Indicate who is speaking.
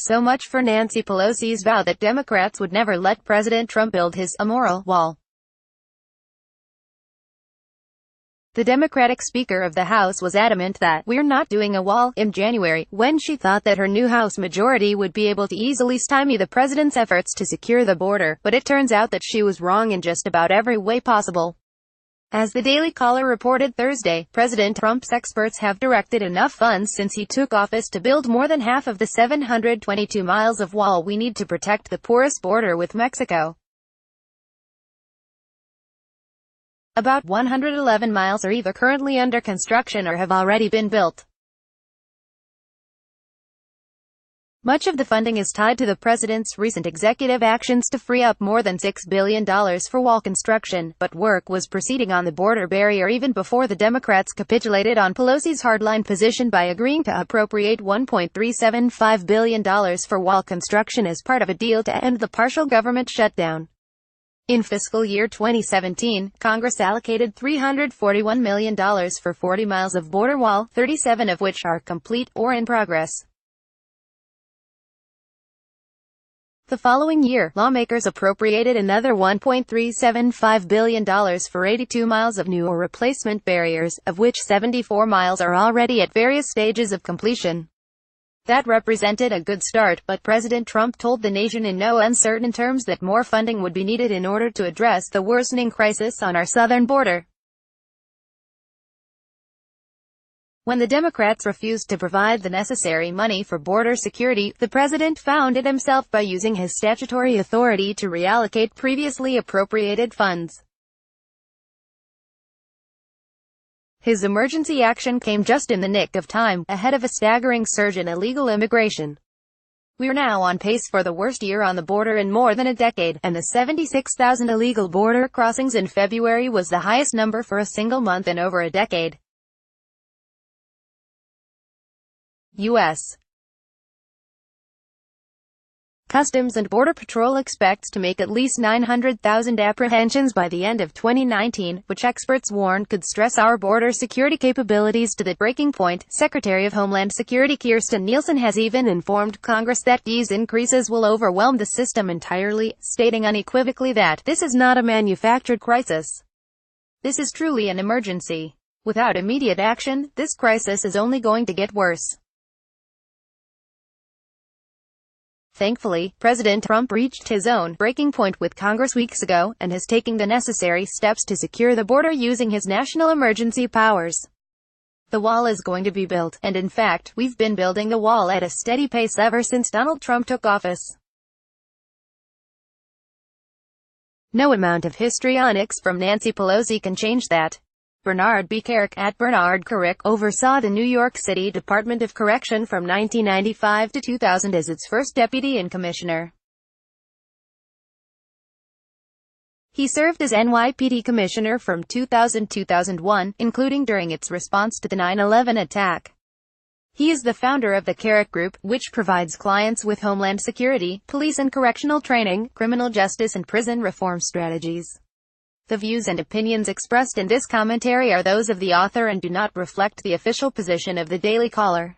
Speaker 1: So much for Nancy Pelosi's vow that Democrats would never let President Trump build his immoral wall. The Democratic Speaker of the House was adamant that "we're not doing a wall" in January, when she thought that her new House majority would be able to easily stymie the president's efforts to secure the border, but it turns out that she was wrong in just about every way possible. As the Daily Caller reported Thursday, President Trump's experts have directed enough funds since he took office to build more than half of the 722 miles of wall we need to protect the porous border with Mexico. About 111 miles are either currently under construction or have already been built. Much of the funding is tied to the president's recent executive actions to free up more than $6 billion for wall construction, but work was proceeding on the border barrier even before the Democrats capitulated on Pelosi's hardline position by agreeing to appropriate $1.375 billion for wall construction as part of a deal to end the partial government shutdown. In fiscal year 2017, Congress allocated $341 million for 40 miles of border wall, 37 of which are complete or in progress. The following year, lawmakers appropriated another $1.375 billion for 82 miles of new or replacement barriers, of which 74 miles are already at various stages of completion. That represented a good start, but President Trump told the nation in no uncertain terms that more funding would be needed in order to address the worsening crisis on our southern border. When the Democrats refused to provide the necessary money for border security, the president found it himself by using his statutory authority to reallocate previously appropriated funds. His emergency action came just in the nick of time, ahead of a staggering surge in illegal immigration. We're now on pace for the worst year on the border in more than a decade, and the 76,000 illegal border crossings in February was the highest number for a single month in over a decade. U.S. Customs and Border Patrol expects to make at least 900,000 apprehensions by the end of 2019, which experts warn could stress our border security capabilities to the breaking point. Secretary of Homeland Security Kirstjen Nielsen has even informed Congress that these increases will overwhelm the system entirely, stating unequivocally that this is not a manufactured crisis. This is truly an emergency. Without immediate action, this crisis is only going to get worse. Thankfully, President Trump reached his own breaking point with Congress weeks ago, and has taken the necessary steps to secure the border using his national emergency powers. The wall is going to be built, and in fact, we've been building the wall at a steady pace ever since Donald Trump took office. No amount of histrionics from Nancy Pelosi can change that. Bernard B. KERIK, at Bernard KERIK, oversaw the New York City Department of Correction from 1995 to 2000 as its first deputy and commissioner. He served as NYPD commissioner from 2000-2001, including during its response to the 9/11 attack. He is the founder of the KERIK Group, which provides clients with homeland security, police and correctional training, criminal justice and prison reform strategies. The views and opinions expressed in this commentary are those of the author and do not reflect the official position of the Daily Caller.